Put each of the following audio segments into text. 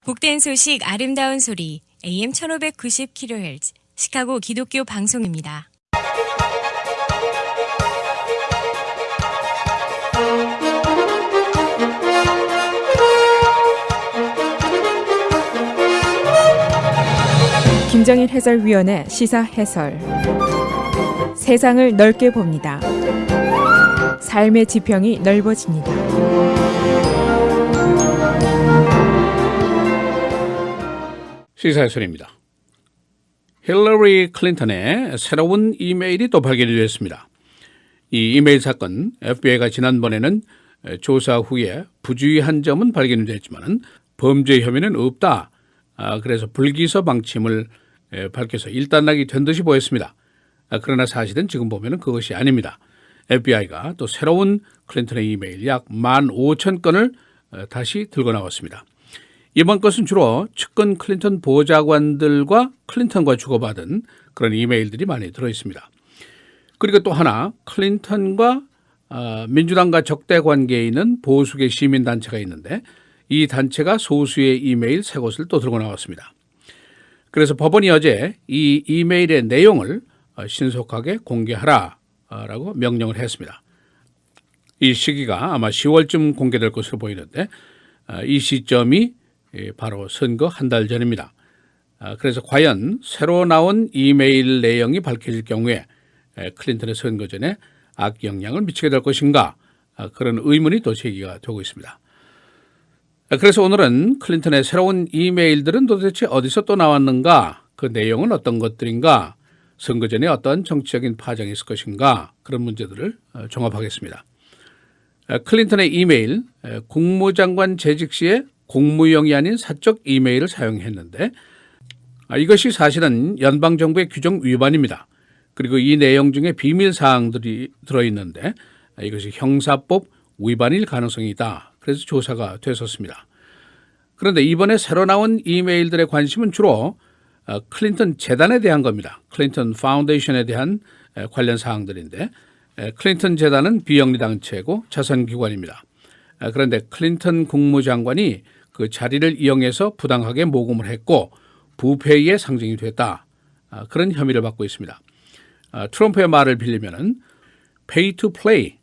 복된 소식 아름다운 소리 AM 1590kHz 시카고 기독교 방송입니다. 김정일 해설위원의 시사 해설. 세상을 넓게 봅니다. 삶의 지평이 넓어집니다. 시사 해설입니다. 힐러리 클린턴의 새로운 이메일이 또 발견이 됐습니다. 이 이메일 사건, FBI가 지난번에는 조사 후에 부주의한 점은 발견이 됐지만 범죄 혐의는 없다. 그래서 불기소 방침을 밝혀서 일단락이 된 듯이 보였습니다. 그러나 사실은 지금 보면 그것이 아닙니다. FBI가 또 새로운 클린턴의 이메일 약 15,000건을 다시 들고 나왔습니다. 이번 것은 주로 측근 클린턴 보좌관들과 클린턴과 주고받은 그런 이메일들이 많이 들어있습니다. 그리고 또 하나 클린턴과 민주당과 적대 관계에 있는 보수계 시민단체가 있는데 이 단체가 소수의 이메일 세 곳을 또 들고 나왔습니다. 그래서 법원이 어제 이 이메일의 내용을 신속하게 공개하라라고 명령을 했습니다. 이 시기가 아마 10월쯤 공개될 것으로 보이는데 이 시점이 바로 선거 한 달 전입니다. 그래서 과연 새로 나온 이메일 내용이 밝혀질 경우에 클린턴의 선거전에 악영향을 미치게 될 것인가 그런 의문이 또 제기가 되고 있습니다. 그래서 오늘은 클린턴의 새로운 이메일들은 도대체 어디서 또 나왔는가, 그 내용은 어떤 것들인가, 선거전에 어떤 정치적인 파장이 있을 것인가 그런 문제들을 종합하겠습니다. 클린턴의 이메일, 국무장관 재직 시에 공무용이 아닌 사적 이메일을 사용했는데 이것이 사실은 연방정부의 규정 위반입니다. 그리고 이 내용 중에 비밀 사항들이 들어있는데 이것이 형사법 위반일 가능성이 있다. 그래서 조사가 됐었습니다. 그런데 이번에 새로 나온 이메일들의 관심은 주로 클린턴 재단에 대한 겁니다. 클린턴 파운데이션에 대한 관련 사항들인데 클린턴 재단은 비영리 단체고 자선기관입니다. 그런데 클린턴 국무장관이 그 자리를 이용해서 부당하게 모금을 했고 부패의 상징이 됐다. 그런 혐의를 받고 있습니다. 트럼프의 말을 빌리면은 pay to play,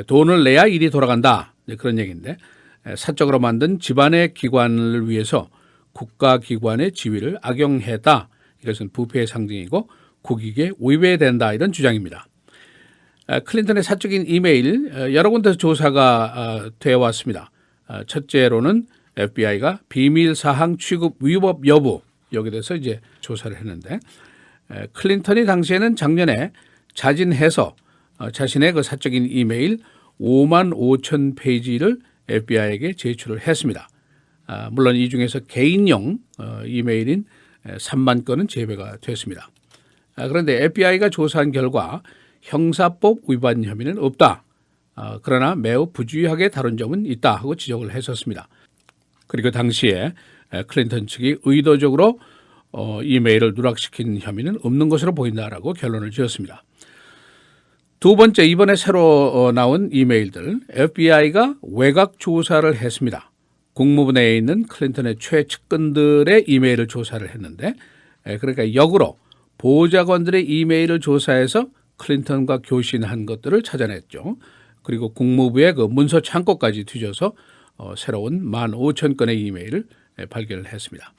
돈을 내야 일이 돌아간다. 그런 얘기인데 사적으로 만든 집안의 기관을 위해서 국가기관의 지위를 악용했다. 이것은 부패의 상징이고 국익에 위배된다. 이런 주장입니다. 클린턴의 사적인 이메일 여러 군데서 조사가 되어 왔습니다. 첫째로는 FBI가 비밀 사항 취급 위법 여부 여기에 대해서 이제 조사를 했는데 클린턴이 당시에는 작년에 자진해서 자신의 그 사적인 이메일 55,000페이지를 FBI에게 제출을 했습니다. 물론 이 중에서 개인용 이메일인 3만 건은 제외가 됐습니다. 그런데 FBI가 조사한 결과 형사법 위반 혐의는 없다. 그러나 매우 부주의하게 다룬 점은 있다 하고 지적을 했었습니다. 그리고 당시에 클린턴 측이 의도적으로 이메일을 누락시킨 혐의는 없는 것으로 보인다라고 결론을 지었습니다. 두 번째, 이번에 새로 나온 이메일들, FBI가 외곽 조사를 했습니다. 국무부 내에 있는 클린턴의 최측근들의 이메일을 조사를 했는데 그러니까 역으로 보좌관들의 이메일을 조사해서 클린턴과 교신한 것들을 찾아냈죠. 그리고 국무부의 그 문서 창고까지 뒤져서 새로운 15,000건의 이메일을 발견을 했습니다.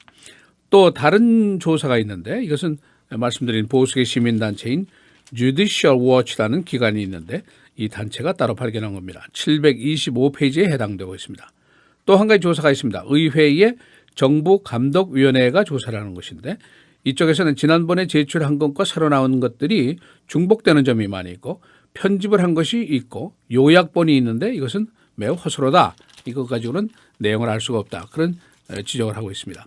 또 다른 조사가 있는데 이것은 말씀드린 보수계 시민단체인 Judicial Watch라는 기관이 있는데 이 단체가 따로 발견한 겁니다. 725페이지에 해당되고 있습니다. 또 한 가지 조사가 있습니다. 의회의 정부감독위원회가 조사를 하는 것인데 이쪽에서는 지난번에 제출한 것과 새로 나온 것들이 중복되는 점이 많이 있고 편집을 한 것이 있고 요약본이 있는데 이것은 매우 허술하다. 이것 가지고는 내용을 알 수가 없다. 그런 지적을 하고 있습니다.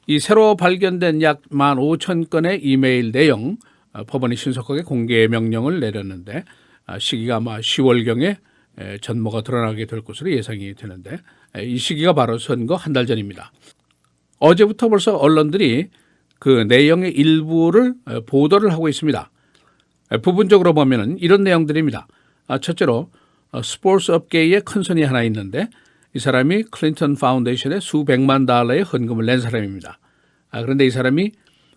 이 새로 발견된 약 15,000건의 이메일 내용 법원이 신속하게 공개 명령을 내렸는데 시기가 아마 10월경에 전모가 드러나게 될 것으로 예상이 되는데 이 시기가 바로 선거 한 달 전입니다. 어제부터 벌써 언론들이 그 내용의 일부를 보도를 하고 있습니다. 부분적으로 보면 이런 내용들입니다. 첫째로 스포츠 업계에 컨선이 하나 있는데 이 사람이 클린턴 파운데이션에 수백만 달러의 헌금을 낸 사람입니다. 그런데 이 사람이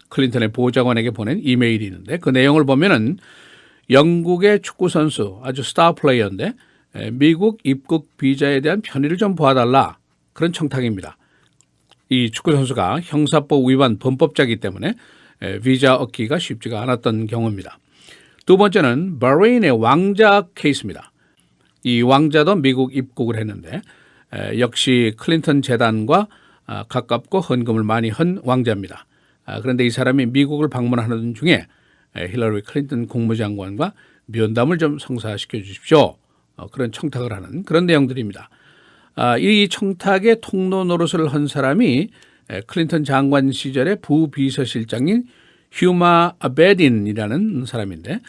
클린턴의 보좌관에게 보낸 이메일이 있는데 그 내용을 보면은 영국의 축구 선수 아주 스타 플레이어인데 미국 입국 비자에 대한 편의를 좀 봐달라 그런 청탁입니다. 이 축구 선수가 형사법 위반 범법자이기 때문에 비자 얻기가 쉽지가 않았던 경우입니다. 두 번째는 바레인의 왕자 케이스입니다. 이 왕자도 미국 입국을 했는데 역시 클린턴 재단과 가깝고 헌금을 많이 한 왕자입니다. 그런데 이 사람이 미국을 방문하는 중에 힐러리 클린턴 국무장관과 면담을 좀 성사시켜 주십시오. 그런 청탁을 하는 그런 내용들입니다. 이 청탁의 통로 노릇을 한 사람이 클린턴 장관 시절의 부비서실장인 휴마 아베딘이라는 사람인데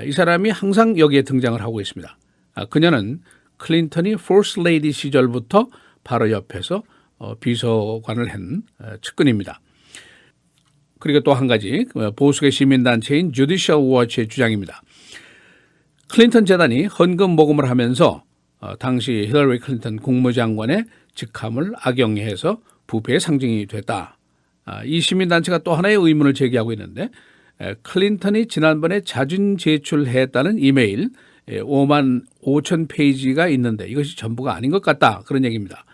이 사람이 항상 여기에 등장을 하고 있습니다. 그녀는 클린턴이 퍼스트 레이디 시절부터 바로 옆에서 비서관을 한 측근입니다. 그리고 또 한 가지 보수계 시민단체인 주디셜 워치의 주장입니다. 클린턴 재단이 헌금 모금을 하면서 당시 힐러리 클린턴 국무장관의 직함을 악용해서 부패의 상징이 됐다. 이 시민단체가 또 하나의 의문을 제기하고 있는데 클린턴이 지난번에 자진 제출했다는 이메일 5만 5천 페이지가 있는데 이것이 전부가 아닌 것 같다. 그런 얘기입니다.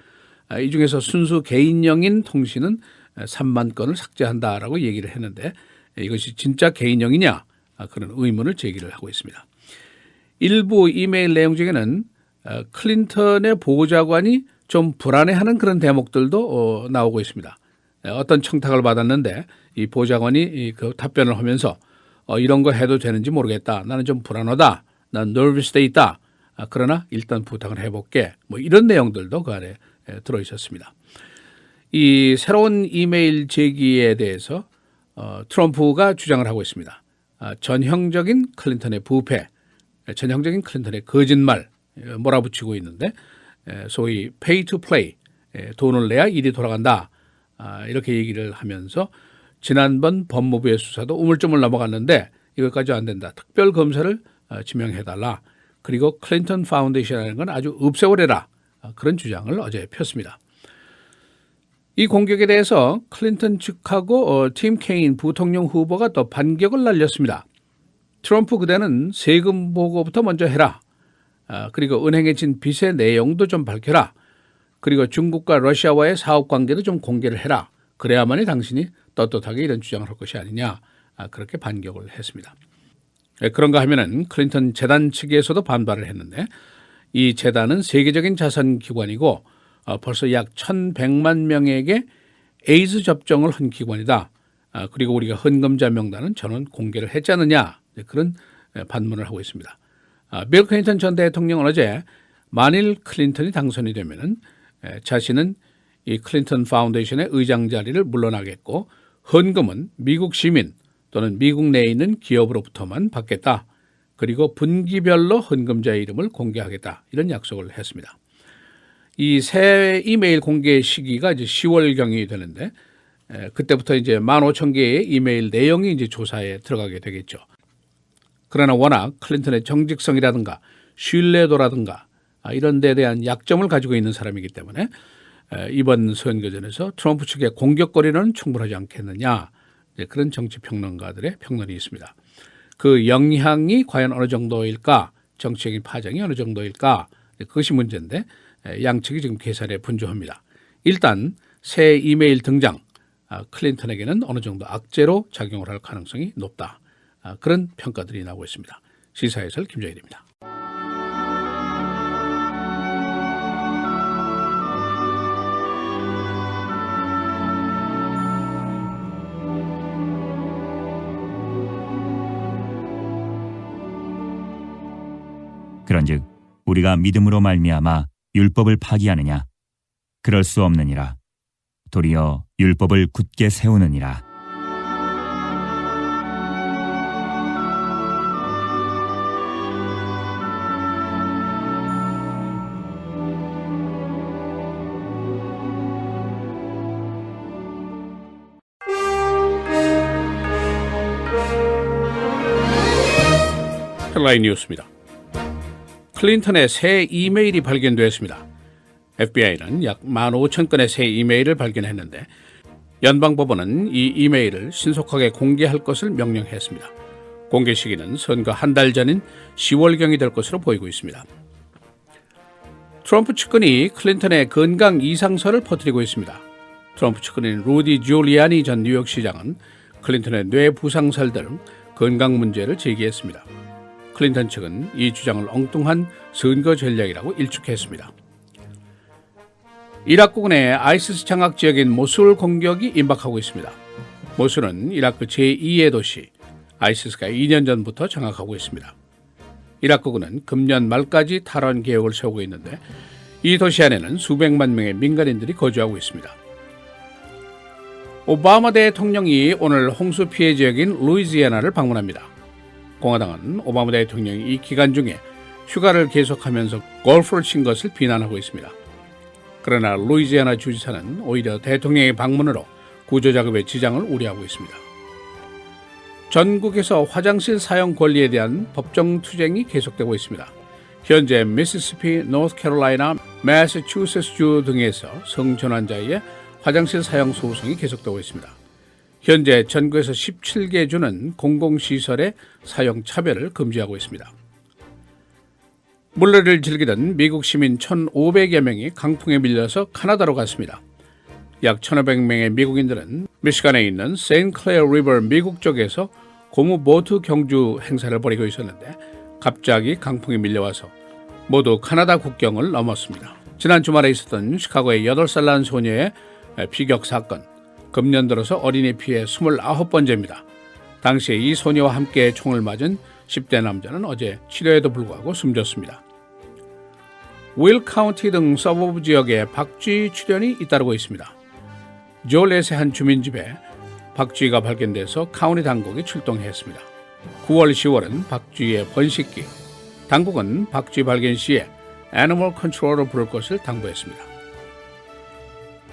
이 중에서 순수 개인용인 통신은 3만 건을 삭제한다라고 얘기를 했는데 이것이 진짜 개인용이냐 그런 의문을 제기를 하고 있습니다. 일부 이메일 내용 중에는 클린턴의 보좌관이 좀 불안해하는 그런 대목들도 나오고 있습니다. 어떤 청탁을 받았는데 이 보좌관이 그 답변을 하면서 이런 거 해도 되는지 모르겠다. 나는 좀 불안하다. 난 nervous 돼 있다. 그러나 일단 부탁을 해볼게. 뭐 이런 내용들도 그 안에 들어 있었습니다. 이 새로운 이메일 제기에 대해서 트럼프가 주장을 하고 있습니다. 전형적인 클린턴의 부패, 전형적인 클린턴의 거짓말 몰아붙이고 있는데 소위 pay to play, 돈을 내야 일이 돌아간다. 이렇게 얘기를 하면서 지난번 법무부의 수사도 우물쭈물 넘어갔는데 이것까지 안 된다. 특별검사를 지명해달라. 그리고 클린턴 파운데이션이라는 건 아주 없애버려라. 그런 주장을 어제 폈습니다. 이 공격에 대해서 클린턴 측하고 팀 케인 부통령 후보가 또 반격을 날렸습니다. 트럼프 그대는 세금 보고부터 먼저 해라. 그리고 은행에 진 빚의 내용도 좀 밝혀라. 그리고 중국과 러시아와의 사업 관계도 좀 공개를 해라. 그래야만이 당신이 떳떳하게 이런 주장을 할 것이 아니냐. 그렇게 반격을 했습니다. 그런가 하면은 클린턴 재단 측에서도 반발을 했는데 이 재단은 세계적인 자선기관이고 벌써 약 1,100만 명에게 에이즈 접종을 한 기관이다. 그리고 우리가 헌금자 명단은 전원 공개를 했지 않느냐. 그런 반문을 하고 있습니다. 빌 클린턴 전 대통령은 어제 만일 클린턴이 당선이 되면은 자신은 이 클린턴 파운데이션의 의장 자리를 물러나겠고 헌금은 미국 시민 또는 미국 내에 있는 기업으로부터만 받겠다. 그리고 분기별로 헌금자의 이름을 공개하겠다. 이런 약속을 했습니다. 이 새 이메일 공개 시기가 이제 10월경이 되는데 그때부터 이제 15,000개의 이메일 내용이 이제 조사에 들어가게 되겠죠. 그러나 워낙 클린턴의 정직성이라든가 신뢰도라든가 이런 데에 대한 약점을 가지고 있는 사람이기 때문에 이번 선거전에서 트럼프 측의 공격거리는 충분하지 않겠느냐 그런 정치평론가들의 평론이 있습니다. 그 영향이 과연 어느 정도일까, 정치적인 파장이 어느 정도일까 그것이 문제인데 양측이 지금 계산에 분주합니다. 일단 새 이메일 등장 클린턴에게는 어느 정도 악재로 작용을 할 가능성이 높다. 그런 평가들이 나오고 있습니다. 시사해설 김정일입니다. 그런즉 우리가 믿음으로 말미암아 율법을 파기하느냐? 그럴 수 없느니라. 도리어 율법을 굳게 세우느니라. 헬라인 뉴스입니다. 클린턴의 새 이메일이 발견되었습니다. FBI는 약 15,000건의 새 이메일을 발견했는데 연방법원은 이 이메일을 신속하게 공개할 것을 명령했습니다. 공개 시기는 선거 한 달 전인 10월경이 될 것으로 보이고 있습니다. 트럼프 측근이 클린턴의 건강 이상설을 퍼뜨리고 있습니다. 트럼프 측근인 루디 줄리아니 전 뉴욕시장은 클린턴의 뇌 부상설 등 건강 문제를 제기했습니다. 클린턴 측은 이 주장을 엉뚱한 선거 전략이라고 일축했습니다. 이라크군의 아이시스 장악 지역인 모술 공격이 임박하고 있습니다. 모술은 이라크 제2의 도시, 아이시스가 2년 전부터 장악하고 있습니다. 이라크군은 금년 말까지 탈환 계획을 세우고 있는데 이 도시 안에는 수백만 명의 민간인들이 거주하고 있습니다. 오바마 대통령이 오늘 홍수 피해 지역인 루이지애나를 방문합니다. 공화당은 오바마 대통령이 이 기간 중에 휴가를 계속하면서 골프를 친 것을 비난하고 있습니다. 그러나 루이지애나 주지사는 오히려 대통령의 방문으로 구조작업의 지장을 우려하고 있습니다. 전국에서 화장실 사용 권리에 대한 법정 투쟁이 계속되고 있습니다. 현재 미시시피, 노스캐롤라이나, 매사추세츠주 등에서 성전환자의 화장실 사용 소송이 계속되고 있습니다. 현재 전국에서 17개 주는 공공시설의 사용 차별을 금지하고 있습니다. 물놀이를 즐기던 미국 시민 1,500여 명이 강풍에 밀려서 카나다로 갔습니다. 약 1,500명의 미국인들은 미시간에 있는 세인클레어 리버 미국 쪽에서 고무 보트 경주 행사를 벌이고 있었는데 갑자기 강풍이 밀려와서 모두 카나다 국경을 넘었습니다. 지난 주말에 있었던 시카고의 8살 난 소녀의 피격 사건, 금년 들어서 어린이 피해 29번째입니다. 당시에 이 소녀와 함께 총을 맞은 10대 남자는 어제 치료에도 불구하고 숨졌습니다. 윌 카운티 등 서버브 지역에 박쥐 출현이 잇따르고 있습니다. 졸렛의 한 주민집에 박쥐가 발견돼서 카운티 당국이 출동했습니다. 9월, 10월은 박쥐의 번식기. 당국은 박쥐 발견 시에 애니멀 컨트롤을 부를 것을 당부했습니다.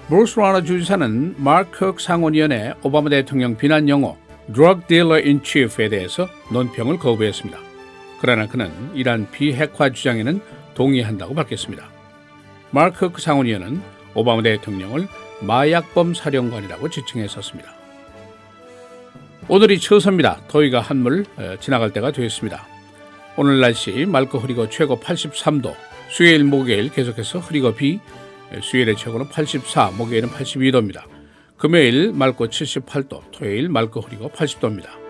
브루스 라너 주지사는 마크 kirk 상원의원의 오바마 대통령 비난 용어 drug dealer in chief에 대해서 논평을 거부했습니다. 그러나 그는 이러한 비핵화 주장에는 동의한다고 밝혔습니다. 마크 kirk 상원의원은 오바마 대통령을 마약범 사령관이라고 지칭했었습니다. 오늘이 처서입니다. 더위가 한물 지나갈 때가 되었습니다. 오늘 날씨 맑고 흐리고 최고 83도, 수요일 목요일 계속해서 흐리고 비, 수요일의 최고는 84, 목요일은 82도입니다. 금요일 맑고 78도, 토요일 맑고 흐리고 80도입니다.